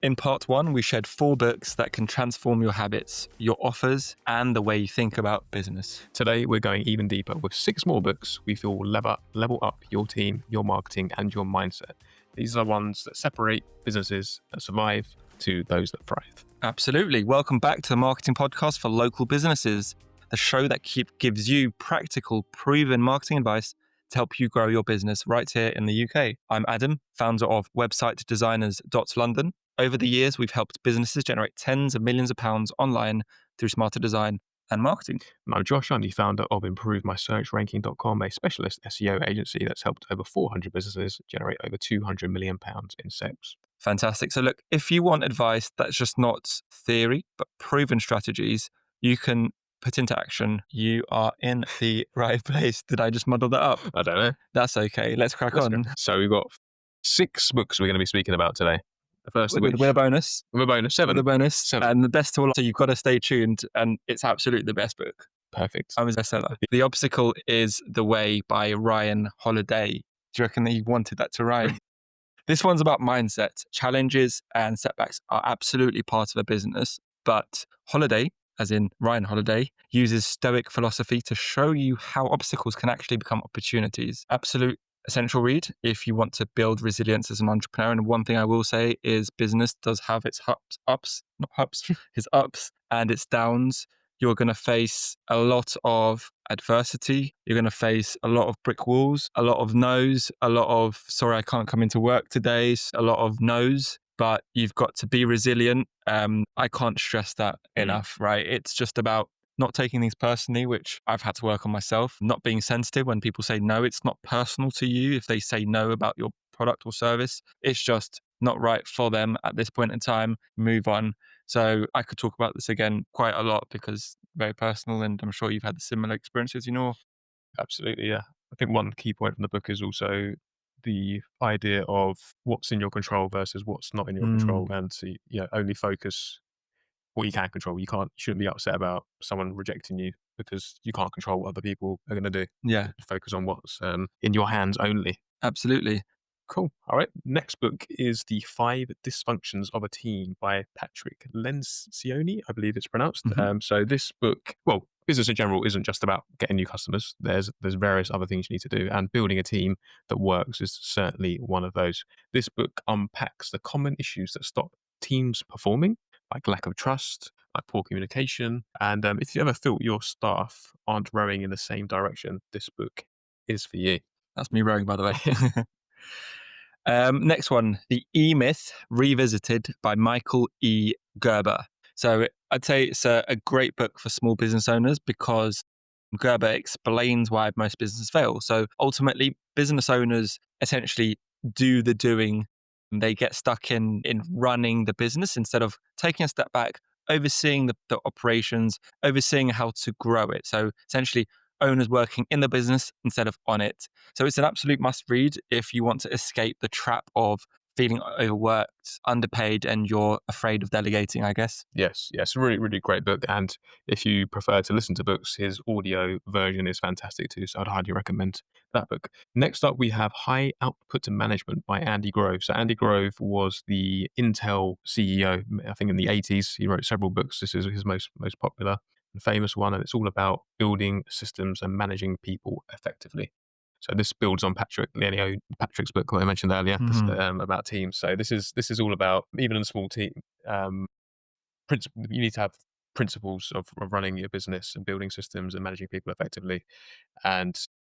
In part 1, we shared 4 books that can transform your habits, your offers, and the way you think about business. Today, we're going even deeper with 6 more books we feel will level up your team, your marketing, and your mindset. These are ones that separate businesses that survive to those that thrive. Absolutely. Welcome back to the Marketing Podcast for Local Businesses, the show that gives you practical, proven marketing advice to help you grow your business right here in the UK. I'm Adam, founder of websitedesigners.london. Over the years, we've helped businesses generate tens of millions of pounds online through smarter design and marketing. And I'm Josh, I'm the founder of ImproveMySearchRanking.com, a specialist SEO agency that's helped over 400 businesses generate over £200 million in sales. Fantastic. So look, if you want advice that's just not theory, but proven strategies you can put into action, you are in the right place. Did I just muddle that up? I don't know. That's okay. Let's crack on. So we've got 6 books we're going to be speaking about today. The first of which... With a bonus. With a bonus, 7. With a bonus. 7. And the best of all, so you've got to stay tuned, and it's absolutely the best book. Perfect. I'm a bestseller. The Obstacle is the Way by Ryan Holiday. Do you reckon that you wanted that to rhyme? This one's about mindset. Challenges and setbacks are absolutely part of a business, but Holiday, as in Ryan Holiday, uses stoic philosophy to show you how obstacles can actually become opportunities. Absolute essential read if you want to build resilience as an entrepreneur. And one thing I will say is business does have its ups and its downs. You're going to face a lot of adversity. You're going to face a lot of brick walls, a lot of no's, a lot of, sorry, I can't come into work today, a lot of no's, but you've got to be resilient. I can't stress that enough, right? It's just about not taking things personally, which I've had to work on myself, not being sensitive when people say no. It's not personal to you if they say no about your product or service. It's just not right for them at this point in time. Move on. So I could talk about this again quite a lot because very personal, and I'm sure you've had similar experiences, you know. Absolutely, yeah. I think one key point from the book is also the idea of what's in your control versus what's not in your control, and to only focus what you can control. You shouldn't be upset about someone rejecting you because you can't control what other people are going to do. Yeah. Focus on what's in your hands only. Absolutely. Cool. All right. Next book is The 5 Dysfunctions of a Team by Patrick Lencioni, I believe it's pronounced. So this book, well, business in general isn't just about getting new customers. There's various other things you need to do, and building a team that works is certainly one of those. This book unpacks the common issues that stop teams performing, like lack of trust, like poor communication. And if you ever feel your staff aren't rowing in the same direction, this book is for you. That's me rowing, by the way. Next one, The E-Myth Revisited by Michael E. Gerber. So I'd say it's a great book for small business owners because Gerber explains why most businesses fail. So ultimately, business owners essentially do the doing. They get stuck in running the business instead of taking a step back, overseeing the operations, overseeing how to grow it. So essentially, owners working in the business instead of on it. So it's an absolute must read if you want to escape the trap of feeling overworked, underpaid, and you're afraid of delegating, I guess. Yes, really, really great book. And if you prefer to listen to books, his audio version is fantastic too. So I'd highly recommend that book. Next up, we have High Output Management by Andy Grove. So Andy Grove was the Intel CEO, I think in the 80s. He wrote several books. This is his most popular and famous one, and it's all about building systems and managing people effectively. So this builds on Patrick's book that I mentioned earlier about teams. So this is all about, even in a small team, you need to have principles of running your business and building systems and managing people effectively. And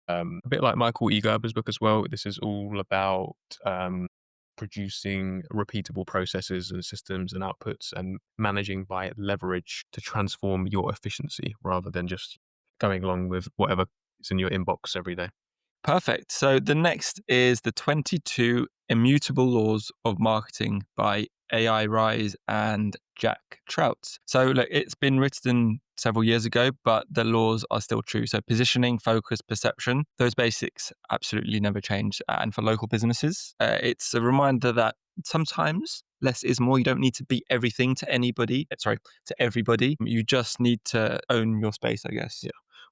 a bit like Michael E. Gerber's book as well, this is all about producing repeatable processes and systems and outputs and managing by leverage to transform your efficiency rather than just going along with whatever is in your inbox every day. Perfect. So the next is The 22 Immutable Laws of Marketing by AI Rise and Jack Trout. So look, it's been written several years ago, but the laws are still true. So positioning, focus, perception, those basics absolutely never change. And for local businesses, it's a reminder that sometimes less is more. You don't need to be everything to everybody. You just need to own your space, I guess. Yeah.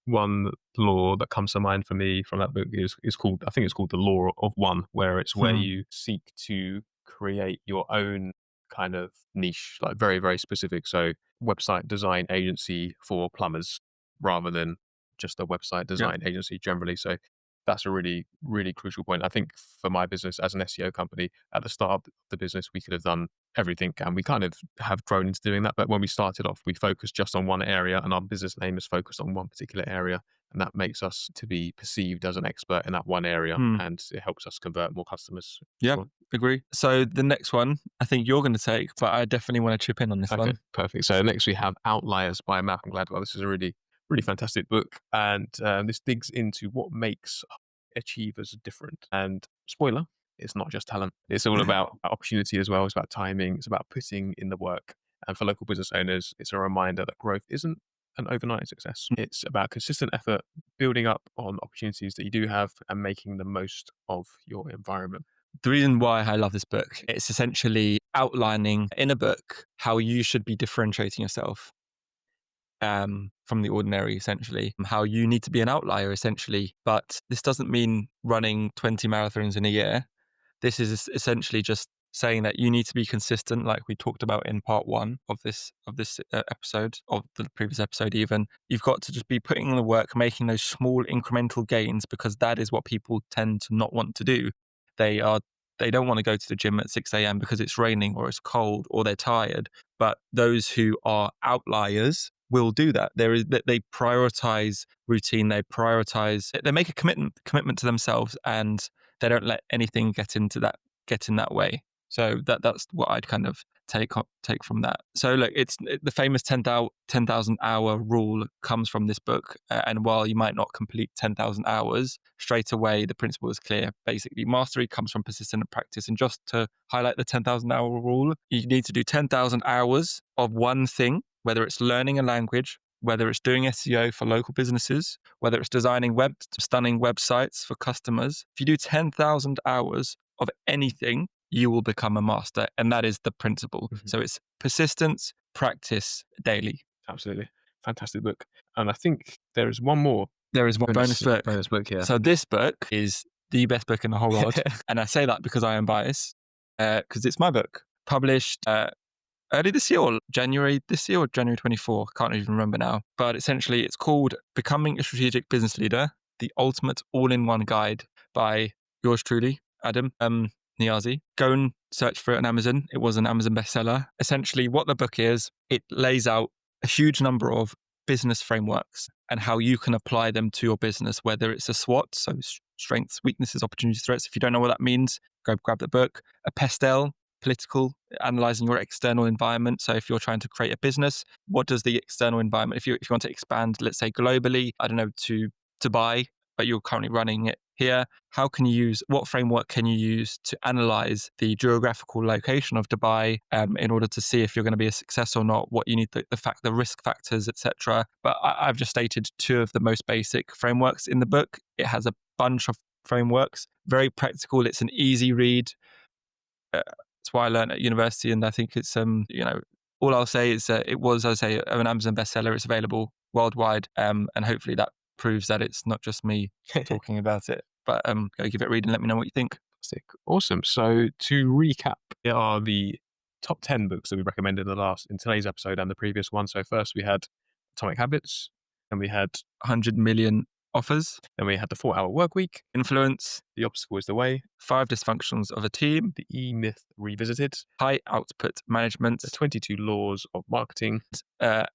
One law that comes to mind for me from that book is called, the Law of One, where it's where you seek to create your own kind of niche, like very, very specific. So website design agency for plumbers rather than just a website Yeah. design agency generally. So that's a really, really crucial point. I think for my business as an SEO company, at the start of the business, we could have done everything and we kind of have grown into doing that. But when we started off, we focused just on one area and our business name is focused on one particular area. And that makes us to be perceived as an expert in that one area Hmm. and it helps us convert more customers. Yeah, Sure. agree. So the next one, I think you're going to take, but I definitely want to chip in on this Okay, one. perfect. So next we have Outliers by Malcolm Gladwell. This is a really, really fantastic book, and this digs into what makes achievers different. And spoiler, it's not just talent. It's all about opportunity as well. It's about timing. It's about putting in the work. And for local business owners, it's a reminder that growth isn't an overnight success. It's about consistent effort, building up on opportunities that you do have, and making the most of your environment. The reason why I love this book, it's essentially outlining in a book how you should be differentiating yourself from the ordinary, essentially, how you need to be an outlier, essentially. But this doesn't mean running 20 marathons in a year. This is essentially just saying that you need to be consistent, like we talked about in part one of this episode, of the previous episode even. You've got to just be putting in the work, making those small incremental gains, because that is what people tend to not want to do. They are they don't want to go to the gym at 6 a.m. because it's raining or it's cold or they're tired. But those who are outliers will do that. They prioritize routine, they make a commitment to themselves, and they don't let anything get in that way. So that's what I'd kind of take from that. So look, the famous 10,000 hour rule comes from this book. And while you might not complete 10,000 hours straight away, the principle is clear. Basically, mastery comes from persistent practice. And just to highlight the 10,000 hour rule, you need to do 10,000 hours of one thing, whether it's learning a language, whether it's doing SEO for local businesses, whether it's designing stunning websites for customers. If you do 10,000 hours of anything, you will become a master. And that is the principle. Mhm. So it's persistence, practice daily. Absolutely. Fantastic book. And I think there is one more There is one bonus book. bonus book here. So this book is the best book in the whole world. And I say that because I am biased, because it's my book, published early this year, or January this year, or January 24. Can't even remember now. But essentially, it's called Becoming a Strategic Business Leader, the Ultimate All-in-One Guide by yours truly, Adam Niazi. Go and search for it on Amazon. It was an Amazon bestseller. Essentially, what the book is, it lays out a huge number of business frameworks and how you can apply them to your business, whether it's a SWOT, so strengths, weaknesses, opportunities, threats. If you don't know what that means, go grab the book. A PESTEL, political, analyzing your external environment. So if you're trying to create a business, what does the external environment, if you want to expand, let's say globally, I don't know, to Dubai, but you're currently running it here, what framework can you use to analyze the geographical location of Dubai in order to see if you're going to be a success or not, what you need, the risk factors, etc. But I've just stated two of the most basic frameworks in the book. It has a bunch of frameworks, very practical. It's an easy read. It's what I learned at university, and I think it's all I'll say is it was, as I say, an Amazon bestseller. It's available worldwide, and hopefully that proves that it's not just me talking about it. But go give it a read and let me know what you think. Fantastic. Awesome. So to recap, here are the top 10 books that we recommended in today's episode and the previous one. So first we had Atomic Habits, and we had 100 million offers, then we had the 4-Hour Work Week, influence, The Obstacle is the Way, 5 dysfunctions of a team, The E-Myth Revisited, high output management, The 22 Laws of Marketing,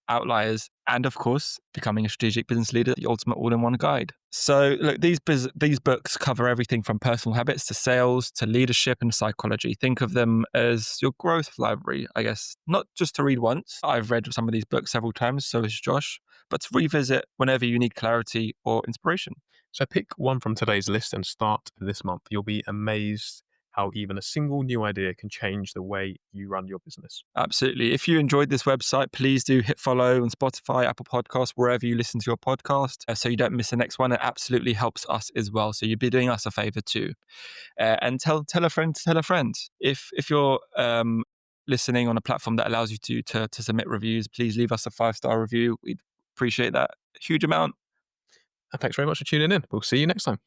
outliers, and of course, Becoming a Strategic Business Leader, the Ultimate All-in-One Guide. So look, these books cover everything from personal habits to sales to leadership and psychology. Think of them as your growth library, I guess. Not just to read once. I've read some of these books several times, so has Josh, but to revisit whenever you need clarity or inspiration. So pick one from today's list and start this month. You'll be amazed how even a single new idea can change the way you run your business. Absolutely. If you enjoyed this website, please do hit follow on Spotify, Apple Podcasts, wherever you listen to your podcast, so you don't miss the next one. It absolutely helps us as well. So you'd be doing us a favor too. And tell a friend to tell a friend. If you're listening on a platform that allows you to submit reviews, please leave us a 5-star review. We'd appreciate that a huge amount. And thanks very much for tuning in. We'll see you next time.